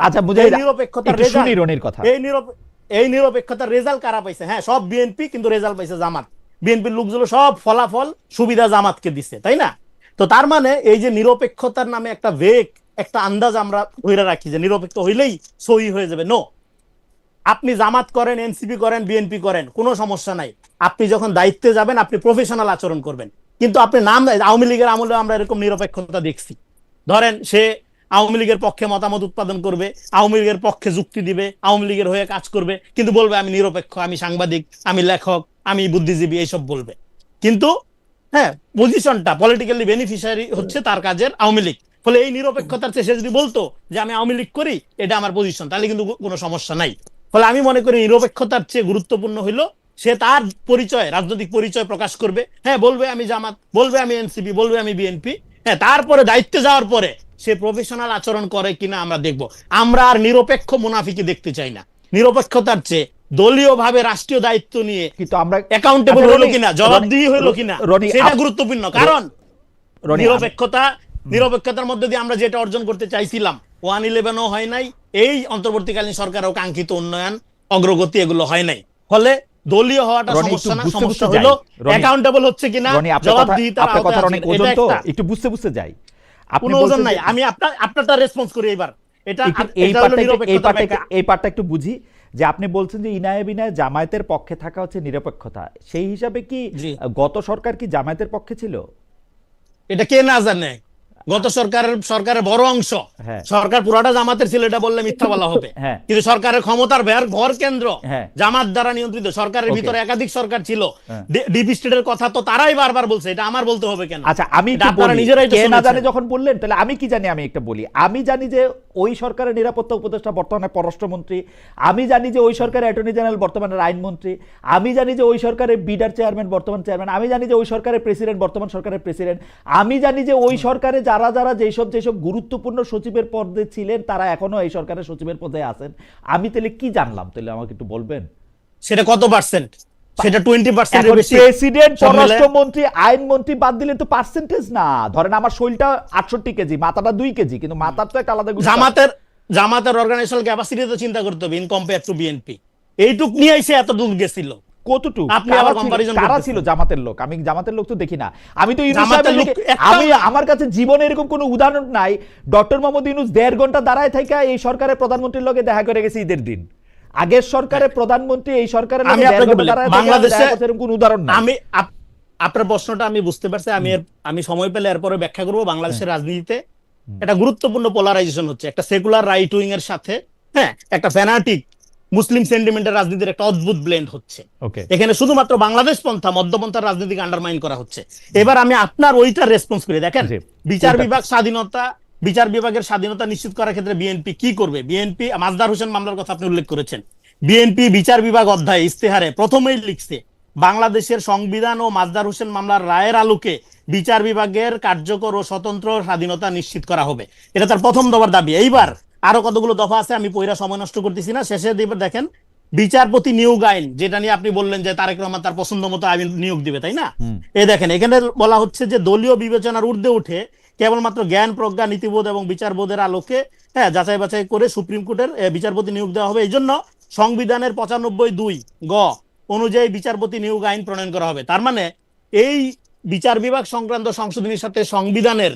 এই নিরপেক্ষতার রেজাল্ট কারা পাইছে? হ্যাঁ, সব বিএনপি, কিন্তু রেজাল্ট পাইছে জামাত। বিএনপির লোকগুলো সব ফলাফল সুবিধা জামাতকে দিছে, তাই না? তো তার মানে এই যে নিরপেক্ষতার নামে একটা একটা আন্দাজ আমরা ধরে রাখি যে নিরপেক্ষ হইলেই সহি হয়ে যাবে। নো, আপনি জামাত করেন, এনসিপি করেন, বিএনপি করেন, কোনো সমস্যা নাই। আপনি যখন দায়িত্বে যাবেন, আপনি প্রফেশনাল আচরণ করবেন। কিন্তু আপনি আওয়ামী লীগের আমলে আমরা এরকম নিরপেক্ষতা দেখছি। ধরেন, সে আওয়ামী লীগের পক্ষে মতামত উৎপাদন করবে, আওয়ামী লীগের পক্ষে যুক্তি দিবে, আওয়ামী লীগের হয়ে কাজ করবে, কিন্তু বলবে আমি নিরপেক্ষ, আমি সাংবাদিক, আমি লেখক, আমি বুদ্ধিজীবী, এইসব বলবে। কিন্তু হ্যাঁ, পজিশনটা পলিটিক্যালি বেনিফিশিয়ারি হচ্ছে তার কাজের আওয়ামী লীগ। ফলে এই নিরপেক্ষতার চেয়ে সে যদি বলতো যে আমি আওয়ামী লীগ করি, এটা আমার পজিশন, তাহলে কিন্তু কোনো সমস্যা নাই। ফলে আমি মনে করি নিরপেক্ষতার চেয়ে গুরুত্বপূর্ণ হইলো সে তার পরিচয়, রাজনৈতিক পরিচয় প্রকাশ করবে। হ্যাঁ, বলবে আমি জামাত, বলবে আমি এনসিপি, বলবে আমি বিএনপি। হ্যাঁ, তারপরে দায়িত্বে যাওয়ার পরে সে প্রফেশনাল আচরণ করে কিনা আমরা দেখব। আমরা আর নিরপেক্ষ মুনাফিকি দেখতে চাই না। নিরপেক্ষতার চেয়ে দলীয় ভাবে রাষ্ট্রীয় দায়িত্ব নিয়ে কিন্তু আমরা অ্যাকাউন্টেবল হলো কিনা, জবাবদিহি হলো কিনা, সেটা গুরুত্বপূর্ণ। কারণ নিরপেক্ষতার মধ্যে দিয়ে আমরা যেটা অর্জন করতে চাইছিলাম 111ও হয় নাই, এই অন্তর্বর্তীকালীন সরকারও কাঙ্ক্ষিত উন্নয়ন, অগ্রগতি এগুলো হয় নাই। ফলে দলীয় হওয়াটা সমস্যা না, সমস্যা হলো অ্যাকাউন্টেবল হচ্ছে কিনা, জবাবদিহিতার আওতায় আছে কিনা। এটা একটু বুঝতে যাই, কোনো ওজন নাই। আমি আপনারটা রেসপন্স করি এবার। এই পার্টটা একটু বুঝি, যে আপনি বলছেন যে ইনায়ে বিনায়ে জামায়াতের পক্ষে থাকা হচ্ছে নিরপেক্ষতা। সেই হিসাবে কি গত সরকার কি জামায়াতের পক্ষে ছিল? এটা কে না জানে? গত সরকারের বড় অংশ, হ্যাঁ। সরকার পুরাটা জামাতের ছিল এটা বললে মিথ্যা বলা হবে। হ্যাঁ। কিন্তু সরকারের ক্ষমতার ভর কেন্দ্র হ্যাঁ। জামাত দ্বারা নিয়ন্ত্রিত। সরকারের Okay. ভিতরে একাধিক সরকার ছিল। হ্যাঁ। ডিপ স্টেটের কথা তো তারাই বারবার বলছে, এটা আমার বলতে হবে কেন? আচ্ছা, আমি এটা একটু আপনারা বলি, নিজেরাই তো কে না শুনেছেন। জানে যখন বললেন, তাহলে আমি কি জানি, আমি একটা বলি। আমি জানি যে ওই সরকারের নিরাপত্তা উপদেষ্টা বর্তমানে পররাষ্ট্রমন্ত্রী, আমি জানি যে ওই সরকারের অ্যাটর্নি জেনারেল বর্তমানে আইনমন্ত্রী, আমি জানি যে ওই সরকারের বিডার চেয়ারম্যান বর্তমান চেয়ারম্যান, আমি জানি যে ওই সরকারের প্রেসিডেন্ট বর্তমান সরকারের প্রেসিডেন্ট, আমি জানি যে ওই সরকারে যারা যারা যেসব গুরুত্বপূর্ণ সচিবের পদে ছিলেন তারা এখনো এই সরকারের সচিবের পদে আছেন। আমি তাহলে কি জানলাম? তাহলে আমাকে একটু বলবেন সেটা কত পার্সেন্ট? সেটা 20% এর বেশি। প্রেসিডেন্ট, সব মিলে- পররাষ্ট্রমন্ত্রী, আইনমন্ত্রী বাদ দিলে তো পার্সেন্টেজ না। ধরেন আমার শরীরটা 68 কেজি, মাথাটা 2 কেজি, কিন্তু মাথার তো একটা আলাদা গুরুত্ব আছে। জামাতের অর্গানাইজেশনাল ক্যাপাসিটি তো চিন্তা করতে হবে ইন কম্পেয়ার টু বিএনপি। এইটুক নিয়ে এসে এত দূর গেছিল। কতটুকু আপনি আবার comparison কারা করতেছেন। ছিল জামাতের লোক? আমি জামাতের লোক তো দেখি না। আমি তো ইউনূস জামাতের সাহেবের লোক দিকে- একটাও আমি না। আমার কাছে জীবনে এরকম কোনো উদাহরণ নাই। ডক্টর মোহাম্মদ ইউনূস 1.5 ঘন্টা দাঁড়ায় থেকে এই সরকারের প্রধানমন্ত্রীর লগে দেখা করে গেছে ঈদের দিন। আগের সরকারের প্রধানমন্ত্রী এই সরকারের লগে আমি 1.5 আপনাকে ঘন্টা বলি, দাঁড়ায় থেকে বাংলাদেশে- দেখা করছে, এরকম কোনো উদাহরণ নাই। আপনার প্রশ্নটা আমি বুঝতে পারছি। আমি সময় পেলে এরপরে ব্যাখ্যা করব। বাংলাদেশের রাজনীতিতে একটা গুরুত্বপূর্ণ পোলারাইজেশন হচ্ছে, একটা সেকুলার রাইট উইং এর সাথে একটা ফ্যানাটিক মুসলিম সেন্টিমেন্টের রাজনীতির একটা অদ্ভুত ব্লেন্ড হচ্ছে। ওকে, এখানে শুধুমাত্র বাংলাদেশ পন্থা মধ্যপন্থার রাজনীতিকে আন্ডারমাইন করা হচ্ছে। এবার আমি আপনার ওইটার রেসপন্স করি। দেখেন, জি। বিচার বিভাগের স্বাধীনতা নিশ্চিত করার ক্ষেত্রে বিএনপি কি করবে? বিএনপি মাজদার হোসেন মামলার কথা আপনি উল্লেখ করেছেন। বিএনপি বিচার বিভাগ অধ্যায় ইস্তেহারে প্রথমেই লিখছে, বাংলাদেশের সংবিধান ও মাজদার হোসেন মামলার রায়ের আলোকে বিচার বিভাগের কার্যকর ও স্বতন্ত্র স্বাধীনতা নিশ্চিত করা হবে। এটা তার প্রথম দফার দাবি। এইবার আরো কতগুলো দফা আছে, আমি পয়রা সময় নষ্ট করতেছি না। শেষে দেখেন, বিচারপতি নিয়োগ আইন, যেটা নিয়ে আপনি বললেন যে তারেক রহমান তার পছন্দ মতো আইন নিয়োগ দিবে, তাই না? এই দেখেন, এখানে বলা হচ্ছে যে দলীয় বিবেচনার ঊর্ধ্বে উঠে কেবলমাত্র জ্ঞান, প্রজ্ঞা, নীতিবোধ এবং বিচারবোধের আলোকে যাচাই বাছাই করে সুপ্রিম কোর্টের বিচারপতি নিয়োগ দেওয়া হবে। এই জন্য সংবিধানের 95(2) গ অনুযায়ী বিচারপতি নিয়োগ আইন প্রণয়ন করা হবে। তার মানে এই বিচার বিভাগ সংক্রান্ত সংশোধনীর সাথে সংবিধানের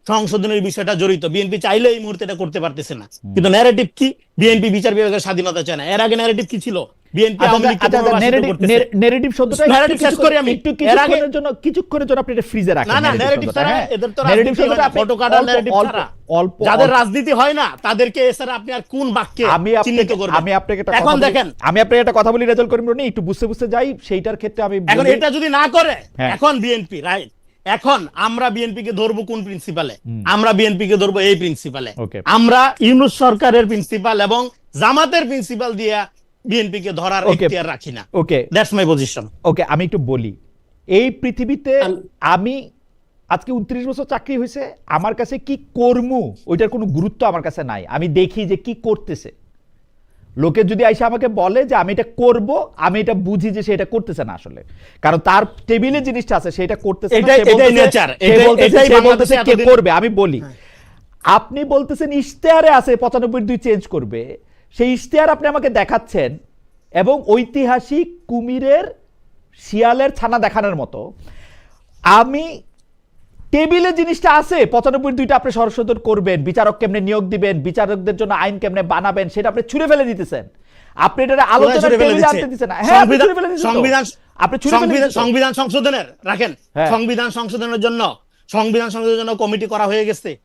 সংশোধনের বিষয়টা জড়িত। বিএনপি চাইলে এই মুহূর্তে এটা করতে পারতেছে না, কিন্তু ন্যারেটিভ কি? বিএনপি বিচার বিভাগের স্বাধীনতা চায় না। এর আগে ন্যারেটিভ কি ছিল? বিএনপি আওয়ামী লীগকে পুনর্বাসিত করতেছে। নেগেটিভ শব্দটা Narrative শেষ করি আমি। একটু এর আগে- কিছুক্ষণের জন্য আপনি এটা ফ্রিজে রাখেন। না, narrative ন্যারেটিভ শব্দটা, ছাড়া হ্যাঁ। এদের তো narrative রাজনীতি হয় শব্দটা না, আপনি ফটোকাটার অল্প- ন্যারেটিভ অল্প- ছাড়া অল্প যাদের রাজনীতি হয় না তাদেরকে এছাড়া আপনি আর কোন বাক্যে চিহ্নিত করবেন? আমি আপনাকে একটা এখন দেখেন, আমি আপনাকে একটা কথা বলি রেজাল্ট করিম রনি, একটু বুঝতে যাই। সেইটার ক্ষেত্রে আমি এখন বলি- এটা যদি না করে, হ্যাঁ। এখন বিএনপি রাইট, এখন আমরা বিএনপি কে ধরবো কোন প্রিন্সিপালে? আমরা বিএনপি কে ধরবো এই প্রিন্সিপালে। Okay. আমরা ইউনূস সরকারের প্রিন্সিপাল এবং জামাতের প্রিন্সিপাল দিয়ে বিএনপি কে ধরার Okay. এখতিয়ার রাখি না। ওকে, দ্যাটস মাই পজিশন। ওকে, আমি একটু বলি, এই পৃথিবীতে আমি আজকে 29 বছর চাকরি হয়েছে, আমার কাছে কি কর্মু ওইটার কোনো গুরুত্ব আমার কাছে নাই। আমি দেখি যে কি করতেছে। লোকে যদি আইসা আমাকে বলে যে আমি এটা করব, আমি এটা বুঝি যে সে এটা করতেছে না আসলে, কারণ তার টেবিলে জিনিসটা আছে সেটা করতেছে না। এটাই- সে বলতেছে- এটাই nature, সে এটাই- বলতেছে- এটাই সে বাংলাদেশে বলতেছে কে এতদিন- করবে। আমি বলি, আপনি বলতেছেন ইশতেহারে আছে 95(2) চেঞ্জ করবে, সেই ইশতেহার আপনি আমাকে দেখাচ্ছেন এবং ঐতিহাসিক কুমিরের শিয়ালের ছানা দেখানোর মতো। আমি টেবিলে জিনিসটা আছে 95(2)টা আপনি সংশোধন করবেন, বিচারক কেমনে নিয়োগ দিবেন, বিচারকদের জন্য আইন কেমনে বানাবেন, সেটা আপনি ছুঁড়ে ফেলে দিতেছেন। আপনি এটা আলোচনা ছুঁড়ে ফেলে টেবিলে দিচ্ছে? আনতে দিচ্ছেন না। হ্যাঁ, আপনি ছুঁড়ে ফেলে দিচ্ছেন তো। সংবিধান আপনি ছুঁড়ে ফেলে দিচ্ছেন তো। সংবিধান সংশোধনের রাখেন, হ্যাঁ। সংবিধান সংশোধনের জন্য কমিটি করা হয়ে গেছে।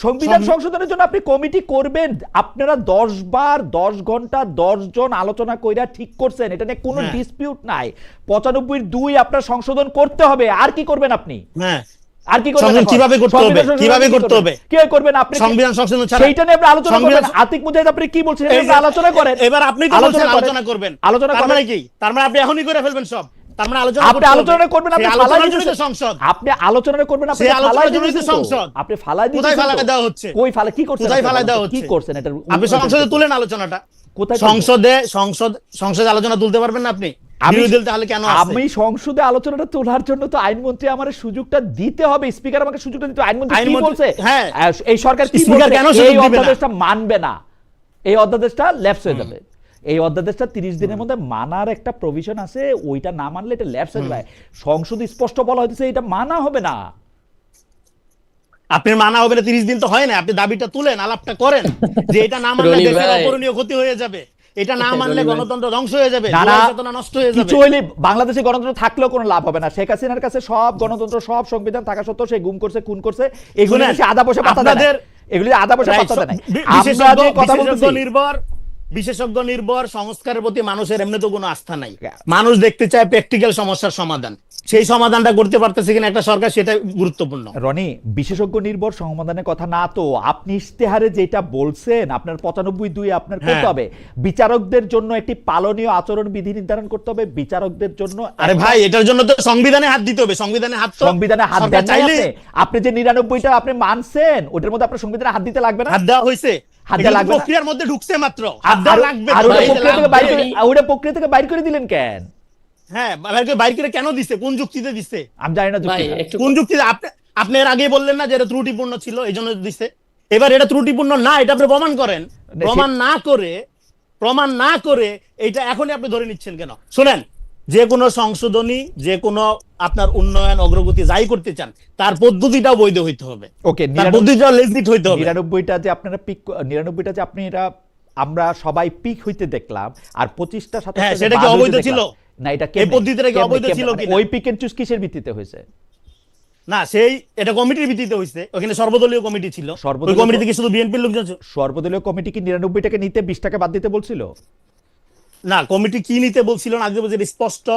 সংবিধান সংশোধনের জন্য আপনি কমিটি করবেন, আপনারা 10 বার 10 ঘন্টা 10 জন আলোচনা কইরা ঠিক করছেন, এটা নিয়ে কোনো হ্যাঁ। ডিসপিউট নাই। 95(2) আপনার সংশোধন করতে হবে। আর কি করবেন আপনি? হ্যাঁ, আর কি করবেন? সংবিধান এখন? কিভাবে করতে হবে? সংবিধান সংশোধন কিভাবে কি করতে করবেন? হবে? কি করবেন আপনি? সংবিধান সংশোধন ছাড়া সেইটা নিয়ে আপনি আলোচনা করবেন। সংবিধান- আতিক মুজাহিদ আপনি কি বলছেন এটা নিয়ে আলোচনা করেন। এবার আপনি তো বলছেন আলোচনা করবেন। আলোচনা তার করেন। মানে কি? তার মানে আপনি এখনই করে ফেলবেন সব। তার মানে আলোচনা আপনি করতে হবে। আলোচনা করবেন, আপনি সেই ফালাই আলোচনার জন্যই তো দিতেছেন। সংসদ। আপনি আলোচনা করবেন, আপনি সেই আলোচনার ফালাই জন্যই তো দিতেছেন তো। সংসদ। আপনি ফালাই দিতেছেন কোথায় তো। ফালাই দেওয়া হচ্ছে? কই ফালাই কি করছেন? কোথায় আপনি ফালাই বলেন দেওয়া তো, কি হচ্ছে? করছেন এটা? আপনি সংসদে তুলেন আলোচনাটা। কোথায় সংসদে আলোচনা তুলতে পারবেন না আপনি? বিরোধী দল তাহলে কেন আছে? আমি সংসদে আলোচনাটা তোলার জন্য তো আইনমন্ত্রী আমার সুযোগটা দিতে হবে, স্পিকার আমাকে সুযোগটা দিতে হবে। আইনমন্ত্রী কি আইনমন্ত্রী- বলছে? হ্যাঁ। এই সরকার কি স্পিকার বলছে? কেন সুযোগ এই দিবে না? অধ্যাদেশটা মানবে না, এই অধ্যাদেশটা ল্যাপস হয়ে যাবে। এই অধ্যাদেশটা 30 দিনের মধ্যে মানার একটা প্রভিশন আছে, ওইটা না মানলে এটা ল্যাপস হয়ে যাবে। সংসদে স্পষ্ট বলা হয়েছে এটা মানা হবে না। আপনি মানা হবে না 30 দিন তো হয় না। আপনি দাবিটা তুলেন, আলাপটা করেন যে এটা না মানলে রনি দেশের ভাই। অপরণীয় ক্ষতি হয়ে যাবে। এটা না মানলে রনি ভাই। গণতন্ত্র ধ্বংস হয়ে যাবে, না, না, জুলাই চেতনা নষ্ট হয়ে যাবে। কিছু হইলে বাংলাদেশে গণতন্ত্র থাকলেও কোনো লাভ হবে না। শেখ হাসিনার কাছে সব গণতন্ত্র, সব সংবিধান থাকা সত্ত্বেও সে গুম করছে, খুন করছে, এগুলো শুনেন, সে আধা পয়সা পাত্তা দেয় না। আপনাদের এগুলি আধা পয়সা Right, পাত্তা দেয় না। বিশেষজ্ঞ আমরা যে কথা বলতেছি, বিশেষজ্ঞ নির্ভর সংস্কারের প্রতি মানুষের এমনি তো কোনো আস্থা নাই। মানুষ দেখতে চায় প্র্যাকটিক্যাল সমস্যার সমাধান, সেই সমাধানটা করতে পারতেছে কিনা একটা সরকার, সেটা গুরুত্বপূর্ণ। রনি, বিশেষজ্ঞ নির্ভর সমাধানের কথা না তো, আপনি ইশতেহারে যেটা বলছেন আপনার 95(2) আপনার করতে হ্যাঁ। হবে, বিচারকদের জন্য একটি পালনীয় আচরণ বিধি নির্ধারণ করতে হবে, বিচারকদের জন্য আরে ভাই, এটার জন্য তো সংবিধানে হাত দিতে হবে। সংবিধানে হাত তো সংবিধানে হাত সরকার দেন নাই চাইলে আপনি। আপনি যে 99টা আপনি মানছেন, ওটার মধ্যে আপনার সংবিধানে হাত দিতে লাগবে না? হাত দেওয়া হয়েছে, হাত দেওয়া এগুলো লাগবে না? প্রক্রিয়ার মধ্যে ঢুকছে মাত্র, হাত দেওয়া লাগবে আর তো। ওটা ভাই, প্রক্রিয়া থেকে লাগবে। বাইর করে, ওটা প্রক্রিয়া থেকে বাইর করে দিলেন কেন? হ্যাঁ, বাইর করে কেন দিছে, কোন যুক্তিতে দিছে? আমি জানি না ভাই যুক্তিটা। একটু কোন যুক্তিতে? আপনি এর আগে বললেন না যে এটা ত্রুটিপূর্ণ ছিল, এই জন্য দিছে। এবার এটা ত্রুটিপূর্ণ না, এটা আপনি প্রমাণ করেন। প্রমাণ না করে এটা এখনই আপনি ধরে নিচ্ছেন কেন? শুনেন, যে কোনো সংশোধনী, যে কোনো আপনার উন্নয়ন অগ্রগতি যাই করতে চান, তার পদ্ধতিটাও বৈধ হইতে হবে, ওকে, তার পদ্ধতিটাও লেজিট হইতে হবে। 99টা যে আপনারা পিক, 99টা যে আপনি এরা আমরা সবাই পিক হইতে দেখলাম, আর 25টা সাথে হ্যাঁ, সেটা কি অবৈধ ছিল? না, এটা এই পদ্ধতিটা কি অবৈধ ছিল কিনা? ওই পিক এন্ড চুজ কিসের ভিত্তিতে হয়েছে? না, এটা কমিটির ভিত্তিতে হইছে। ওখানে সর্বদলীয় কমিটি ছিল। ওই সর্বদলীয় কমিটিতে কি শুধু বিএনপির লোকজন ছিল? সর্বদলীয় কমিটি কি 99টাকে নিতে 20টাকে বাদ দিতে বলছিল? না, কমিটি কি নিতে বলছিল না, আগে বলছে স্পষ্ট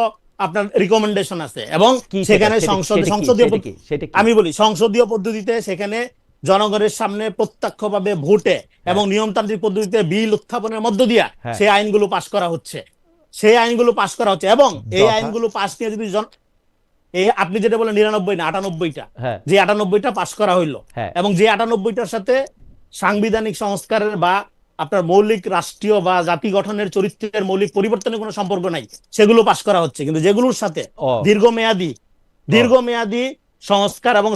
আপনার রিকমেন্ডেশন আছে, এবং কি সেখানে সেটা কি? সংসদীয় সেটা কি? সেটা কি? আমি বলি, সংসদীয় পদ্ধতিতে সেখানে জনগণের সামনে প্রত্যক্ষভাবে ভোটে এবং নিয়মতান্ত্রিক পদ্ধতিতে বিল উত্থাপনের মধ্য দিয়া হ্যাঁ। সেই আইনগুলো পাশ করা হচ্ছে, এবং এই যথা- আইনগুলো পাশ নিয়ে যদি এই আপনি যেটা বলেন 99 না 98টা, হ্যাঁ। যে 98টা পাশ করা হইলো, হ্যাঁ। এবং যে 98টার সাথে সাংবিধানিক সংস্কারের বা আপনার মৌলিক রাষ্ট্রীয় বা জাতি গঠনের চরিত্রের মৌলিক পরিবর্তনের কোনো সম্পর্ক নাই, সেগুলো পাশ করা হচ্ছে। কিন্তু যেগুলোর সাথে ও। দীর্ঘমেয়াদী সংস্কার এবং